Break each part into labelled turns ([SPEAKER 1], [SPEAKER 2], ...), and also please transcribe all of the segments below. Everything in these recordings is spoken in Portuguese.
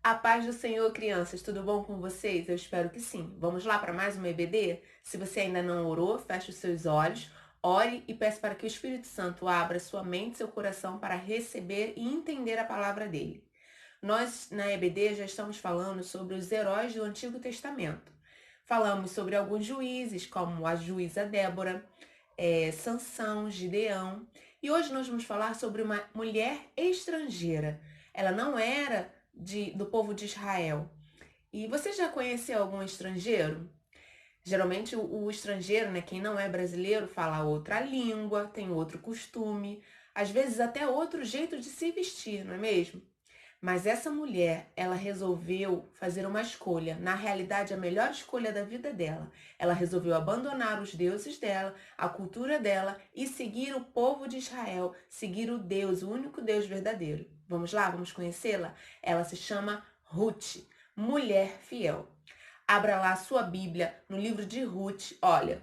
[SPEAKER 1] A paz do Senhor, crianças, tudo bom com vocês? Eu espero que sim. Vamos lá para mais uma EBD? Se você ainda não orou, feche os seus olhos, ore e peça para que o Espírito Santo abra sua mente e seu coração para receber e entender a palavra dele. Nós, na EBD, já estamos falando sobre os heróis do Antigo Testamento. Falamos sobre alguns juízes, como a juíza Débora, Sansão, Gideão. E hoje nós vamos falar sobre uma mulher estrangeira. Ela não era do povo de Israel. E você já conheceu algum estrangeiro? Geralmente o estrangeiro, né, quem não é brasileiro, fala outra língua, tem outro costume, às vezes até outro jeito de se vestir, não é mesmo? Mas essa mulher, ela resolveu fazer uma escolha, na realidade a melhor escolha da vida dela. Ela resolveu abandonar os deuses dela, a cultura dela e seguir o povo de Israel, seguir o Deus, o único Deus verdadeiro. Vamos lá, vamos conhecê-la? Ela se chama Ruth, mulher fiel. Abra lá a sua Bíblia no livro de Ruth. Olha,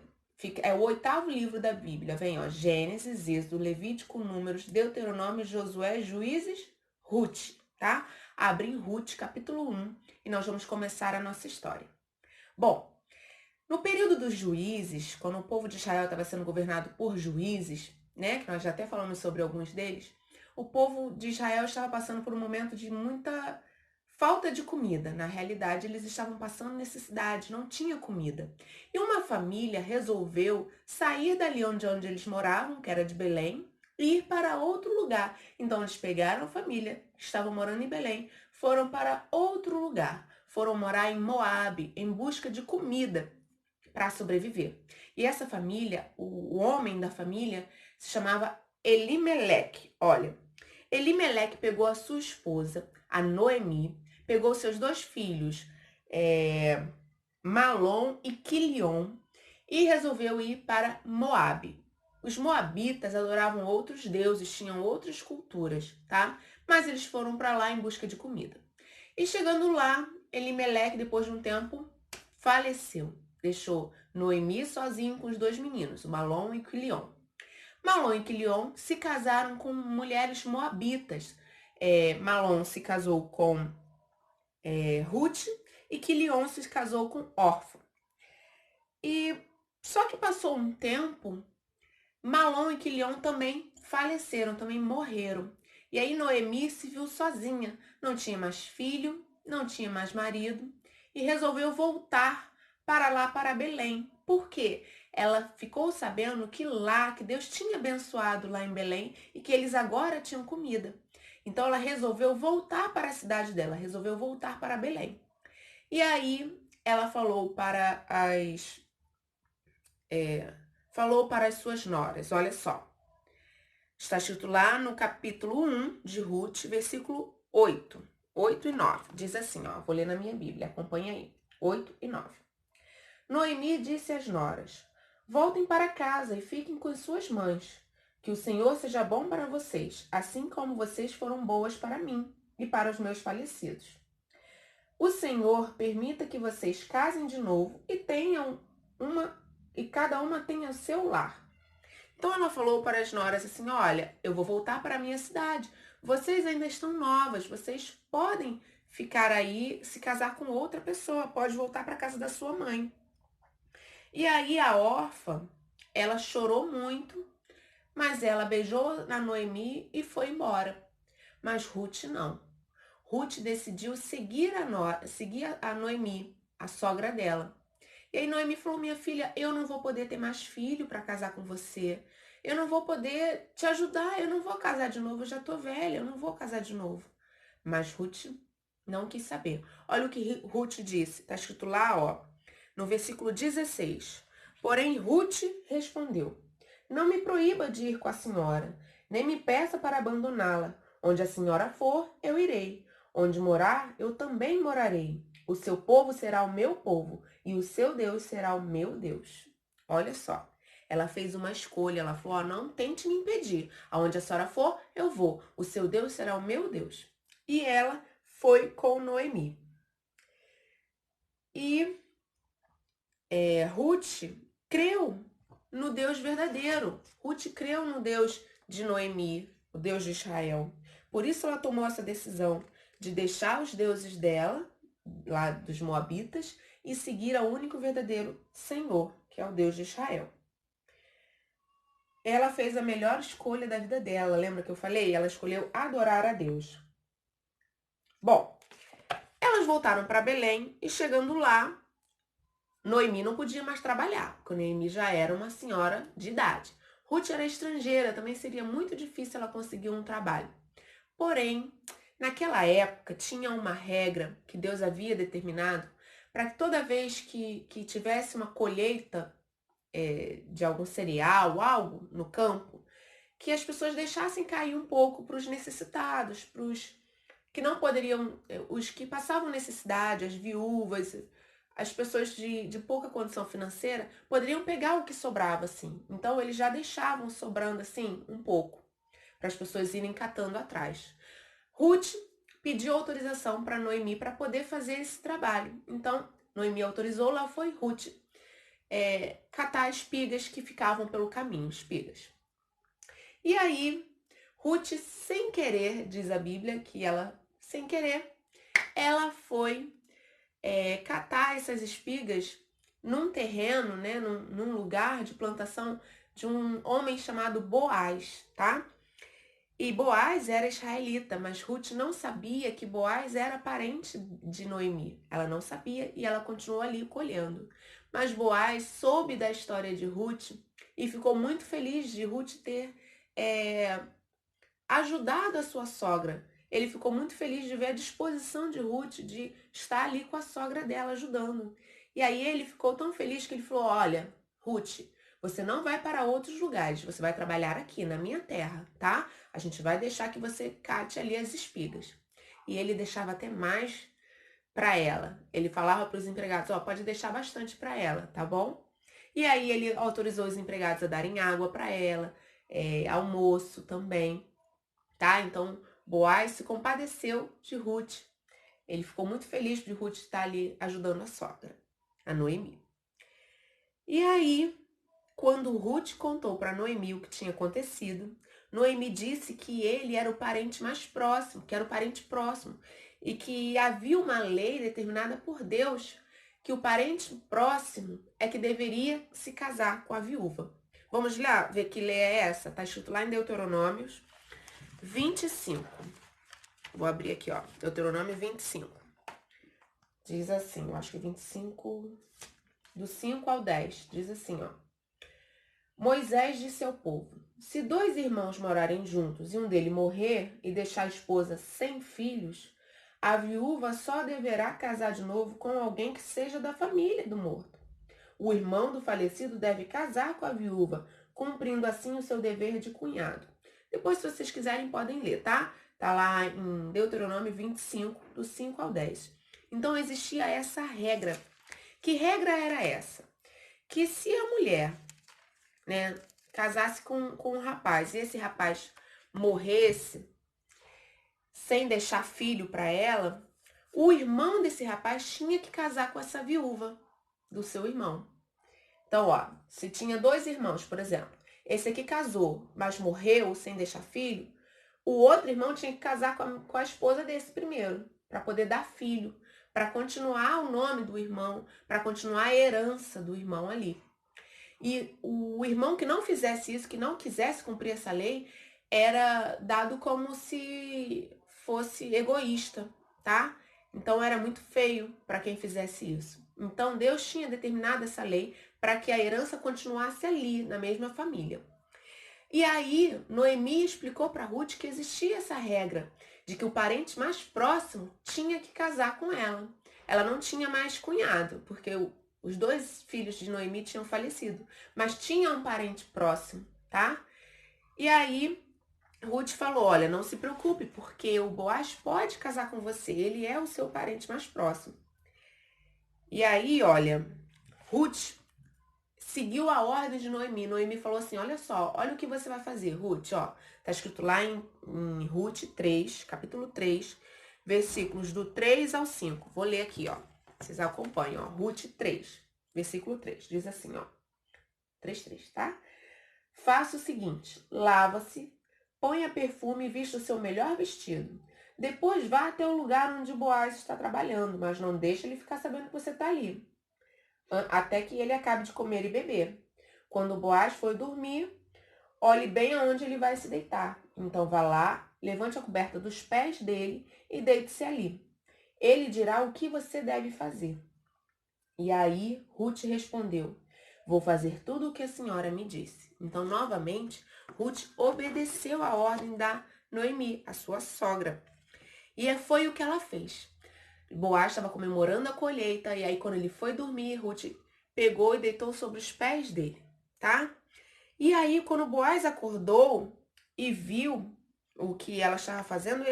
[SPEAKER 1] é o 8º livro da Bíblia. Vem, ó, Gênesis, Êxodo, Levítico, Números, Deuteronômio, Josué, Juízes, Ruth, tá? Abre em Ruth, capítulo 1, e nós vamos começar a nossa história. Bom, no período dos juízes, quando o povo de Israel estava sendo governado por juízes, né, que nós já até falamos sobre alguns deles, o povo de Israel estava passando por um momento de muita falta de comida. Na realidade, eles estavam passando necessidade, não tinha comida. E uma família resolveu sair dali onde eles moravam, que era de Belém, e ir para outro lugar. Então, eles pegaram a família que estava morando em Belém, foram para outro lugar. Foram morar em Moabe, em busca de comida para sobreviver. E essa família, o homem da família, se chamava Elimeleque. Olha, Elimeleque pegou a sua esposa, a Noemi, pegou seus 2 filhos, Malom e Quilion, e resolveu ir para Moabe. Os moabitas adoravam outros deuses, tinham outras culturas, tá? Mas eles foram para lá em busca de comida. E chegando lá, Elimeleque, depois de um tempo, faleceu. Deixou Noemi sozinho com os 2 meninos, Malom e Quilion. Malom e Quilion se casaram com mulheres moabitas. Malom se casou com Ruth e Quilion se casou com Orfa. E só que passou um tempo, Malom e Quilion também faleceram, também morreram. E aí Noemi se viu sozinha, não tinha mais filho, não tinha mais marido e resolveu voltar para lá, para Belém. Por quê? Ela ficou sabendo que lá, que Deus tinha abençoado lá em Belém e que eles agora tinham comida. Então ela resolveu voltar para a cidade dela, resolveu voltar para Belém. E aí ela falou para as suas noras, olha só. Está escrito lá no capítulo 1 de Ruth, versículo 8 e 9. Diz assim, ó, vou ler na minha Bíblia, acompanha aí. 8 e 9. Noemi disse às noras: voltem para casa e fiquem com as suas mães. Que o Senhor seja bom para vocês, assim como vocês foram boas para mim e para os meus falecidos. O Senhor permita que vocês casem de novo e cada uma tenha seu lar. Então ela falou para as noras assim: olha, eu vou voltar para a minha cidade. Vocês ainda estão novas, vocês podem ficar aí, se casar com outra pessoa, pode voltar para a casa da sua mãe. E aí a órfã, ela chorou muito, mas ela beijou na Noemi e foi embora. Mas Ruth não. Ruth decidiu seguir a Noemi, a sogra dela. E aí Noemi falou: minha filha, eu não vou poder ter mais filho para casar com você. Eu não vou poder te ajudar, eu não vou casar de novo, eu já tô velha, eu não vou casar de novo. Mas Ruth não quis saber. Olha o que Ruth disse, tá escrito lá, ó, no versículo 16. Porém, Ruth respondeu: não me proíba de ir com a senhora, nem me peça para abandoná-la. Onde a senhora for, eu irei. Onde morar, eu também morarei. O seu povo será o meu povo, e o seu Deus será o meu Deus. Olha só, ela fez uma escolha, ela falou: não tente me impedir. Aonde a senhora for, eu vou. O seu Deus será o meu Deus. E ela foi com Noemi. E Ruth creu no Deus verdadeiro. Ruth creu no Deus de Noemi, o Deus de Israel. Por isso ela tomou essa decisão de deixar os deuses dela, lá dos Moabitas, e seguir ao único verdadeiro Senhor, que é o Deus de Israel. Ela fez a melhor escolha da vida dela, lembra que eu falei? Ela escolheu adorar a Deus. Bom, elas voltaram para Belém e chegando lá, Noemi não podia mais trabalhar, porque Noemi já era uma senhora de idade. Ruth era estrangeira, também seria muito difícil ela conseguir um trabalho. Porém, naquela época tinha uma regra que Deus havia determinado para que toda vez que tivesse uma colheita de algum cereal, algo no campo, que as pessoas deixassem cair um pouco para os necessitados, para os que não poderiam, os que passavam necessidade, as viúvas, as pessoas de pouca condição financeira, poderiam pegar o que sobrava, assim. Então, eles já deixavam sobrando, assim, um pouco, para as pessoas irem catando atrás. Ruth pediu autorização para Noemi para poder fazer esse trabalho. Então, Noemi autorizou, lá foi Ruth catar espigas que ficavam pelo caminho, espigas. E aí, Ruth, sem querer, diz a Bíblia, que ela, sem querer, ela foi catar essas espigas num terreno, né, num lugar de plantação de um homem chamado Boaz, tá? E Boaz era israelita, mas Ruth não sabia que Boaz era parente de Noemi. Ela não sabia e ela continuou ali colhendo. Mas Boaz soube da história de Ruth e ficou muito feliz de Ruth ter ajudado a sua sogra. Ele ficou muito feliz de ver a disposição de Ruth de estar ali com a sogra dela ajudando. E aí ele ficou tão feliz que ele falou: olha, Ruth, você não vai para outros lugares, você vai trabalhar aqui na minha terra, tá? A gente vai deixar que você cate ali as espigas. E ele deixava até mais para ela. Ele falava para os empregados: ó, pode deixar bastante para ela, tá bom? E aí ele autorizou os empregados a darem água para ela, almoço também, tá? Então Boaz se compadeceu de Ruth. Ele ficou muito feliz de Ruth estar ali ajudando a sogra, a Noemi. E aí, quando Ruth contou para Noemi o que tinha acontecido, Noemi disse que ele era o parente mais próximo, que era o parente próximo, e que havia uma lei determinada por Deus que o parente próximo é que deveria se casar com a viúva. Vamos lá ver que lei é essa? Está escrito lá em Deuteronômios 25. Vou abrir aqui, ó. Deuteronômio 25. Diz assim, eu acho que 25, do 5 ao 10. Diz assim, ó. Moisés disse ao povo: se dois irmãos morarem juntos e um deles morrer e deixar a esposa sem filhos, a viúva só deverá casar de novo com alguém que seja da família do morto. O irmão do falecido deve casar com a viúva, cumprindo assim o seu dever de cunhado. Depois, se vocês quiserem, podem ler, tá? Tá lá em Deuteronômio 25, do 5 ao 10. Então, existia essa regra. Que regra era essa? Que se a mulher, né, casasse com um rapaz e esse rapaz morresse sem deixar filho para ela, o irmão desse rapaz tinha que casar com essa viúva do seu irmão. Então, ó, se tinha dois irmãos, por exemplo, esse aqui casou, mas morreu sem deixar filho, o outro irmão tinha que casar com a esposa desse primeiro, para poder dar filho, para continuar o nome do irmão, para continuar a herança do irmão ali. E o irmão que não fizesse isso, que não quisesse cumprir essa lei, era dado como se fosse egoísta, tá? Então era muito feio para quem fizesse isso. Então Deus tinha determinado essa lei para que a herança continuasse ali, na mesma família. E aí Noemi explicou para Ruth que existia essa regra de que o parente mais próximo tinha que casar com ela. Ela não tinha mais cunhado, porque os dois filhos de Noemi tinham falecido, mas tinha um parente próximo, tá? E aí Ruth falou: olha, não se preocupe, porque o Boaz pode casar com você, ele é o seu parente mais próximo. E aí, olha, Ruth seguiu a ordem de Noemi. Noemi falou assim: olha só, olha o que você vai fazer, Ruth, ó. Tá escrito lá em Ruth 3, capítulo 3, versículos do 3 ao 5. Vou ler aqui, ó. Vocês acompanham, ó. Ruth 3, versículo 3. Diz assim, ó. 3, tá? Faça o seguinte: lava-se, ponha perfume e vista o seu melhor vestido. Depois vá até o lugar onde Boaz está trabalhando, mas não deixe ele ficar sabendo que você está ali, até que ele acabe de comer e beber. Quando Boaz for dormir, olhe bem aonde ele vai se deitar. Então vá lá, levante a coberta dos pés dele e deite-se ali. Ele dirá o que você deve fazer. E aí Ruth respondeu: vou fazer tudo o que a senhora me disse. Então, novamente, Ruth obedeceu a ordem da Noemi, a sua sogra. E foi o que ela fez. Boaz estava comemorando a colheita, e aí quando ele foi dormir, Ruth pegou e deitou sobre os pés dele, tá? E aí, quando Boaz acordou e viu o que ela estava fazendo,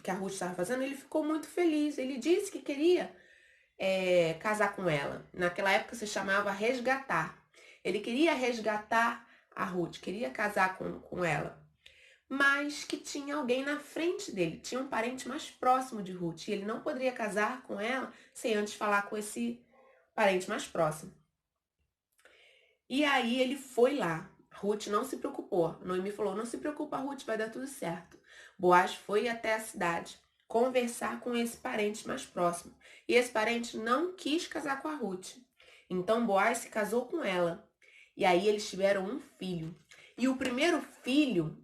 [SPEAKER 1] que a Ruth estava fazendo, ele ficou muito feliz. Ele disse que queria casar com ela. Naquela época se chamava resgatar. Ele queria resgatar a Ruth, queria casar com ela. Mas que tinha alguém na frente dele, tinha um parente mais próximo de Ruth. E ele não poderia casar com ela sem antes falar com esse parente mais próximo. E aí ele foi lá. Ruth não se preocupou. Noemi falou: não se preocupa, Ruth, vai dar tudo certo. Boaz foi até a cidade conversar com esse parente mais próximo. E esse parente não quis casar com a Ruth. Então Boaz se casou com ela. E aí eles tiveram um filho. E o primeiro filho,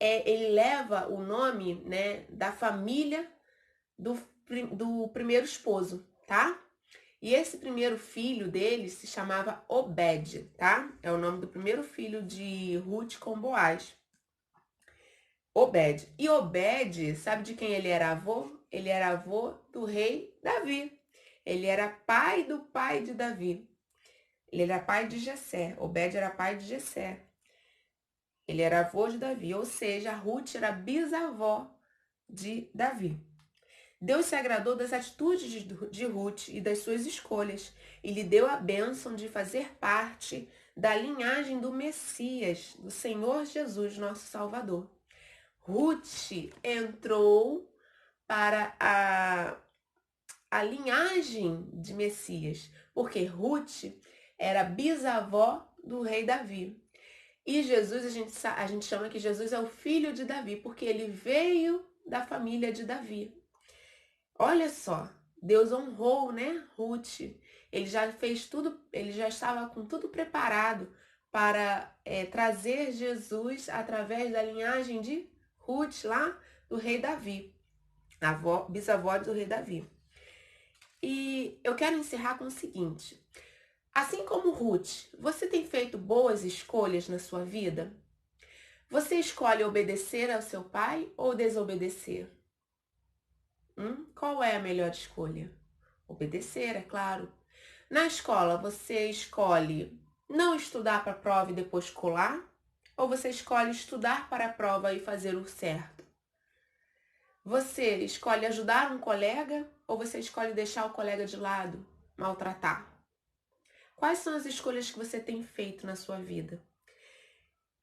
[SPEAKER 1] ele leva o nome, né, da família do primeiro esposo, tá? E esse primeiro filho dele se chamava Obed, tá? É o nome do primeiro filho de Ruth com Boaz. Obed. E Obed, sabe de quem ele era avô? Ele era avô do rei Davi. Ele era pai do pai de Davi. Ele era pai de Jessé. Obed era pai de Jessé. Ele era avô de Davi, ou seja, Ruth era bisavó de Davi. Deus se agradou das atitudes de Ruth e das suas escolhas e lhe deu a bênção de fazer parte da linhagem do Messias, do Senhor Jesus, nosso Salvador. Ruth entrou para a linhagem de Messias, porque Ruth era bisavó do rei Davi. E Jesus, a gente chama que Jesus é o filho de Davi, porque ele veio da família de Davi. Olha só, Deus honrou, né, Ruth. Ele já fez tudo, ele já estava com tudo preparado para trazer Jesus através da linhagem de Ruth, lá do rei Davi, bisavó do rei Davi. E eu quero encerrar com o seguinte: assim como Ruth, você tem feito boas escolhas na sua vida? Você escolhe obedecer ao seu pai ou desobedecer? Qual é a melhor escolha? Obedecer, é claro. Na escola, você escolhe não estudar para a prova e depois colar? Ou você escolhe estudar para a prova e fazer o certo? Você escolhe ajudar um colega ou você escolhe deixar o colega de lado, maltratar? Quais são as escolhas que você tem feito na sua vida?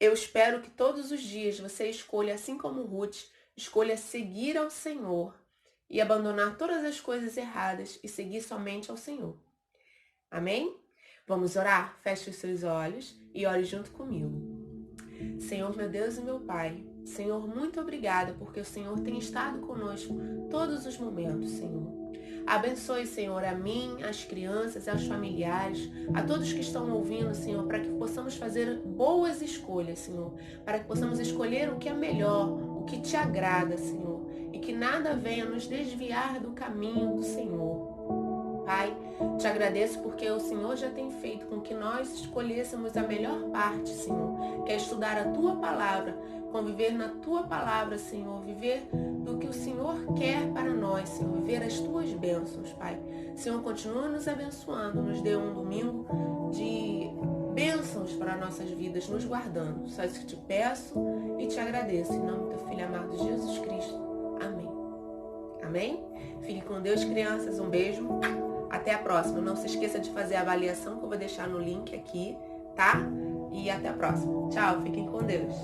[SPEAKER 1] Eu espero que todos os dias você escolha, assim como Ruth, escolha seguir ao Senhor e abandonar todas as coisas erradas e seguir somente ao Senhor. Amém? Vamos orar? Feche os seus olhos e ore junto comigo. Senhor, meu Deus e meu Pai, Senhor, muito obrigada porque o Senhor tem estado conosco todos os momentos, Senhor. Abençoe, Senhor, a mim, as crianças, aos familiares, a todos que estão ouvindo, Senhor, para que possamos fazer boas escolhas, Senhor, para que possamos escolher o que é melhor, o que te agrada, Senhor, e que nada venha nos desviar do caminho do Senhor. Pai, te agradeço porque o Senhor já tem feito com que nós escolhêssemos a melhor parte, Senhor, que é estudar a Tua Palavra, conviver na Tua Palavra, Senhor, viver do que o Senhor quer para nós, Senhor, viver as Tuas bênçãos, Pai. Senhor, continua nos abençoando, nos dê um domingo de bênçãos para nossas vidas, nos guardando. Só isso que te peço e te agradeço, em nome do Teu Filho amado Jesus Cristo. Amém. Amém? Fique com Deus, crianças. Um beijo. Até a próxima. Não se esqueça de fazer a avaliação que eu vou deixar no link aqui, tá? E até a próxima. Tchau, fiquem com Deus.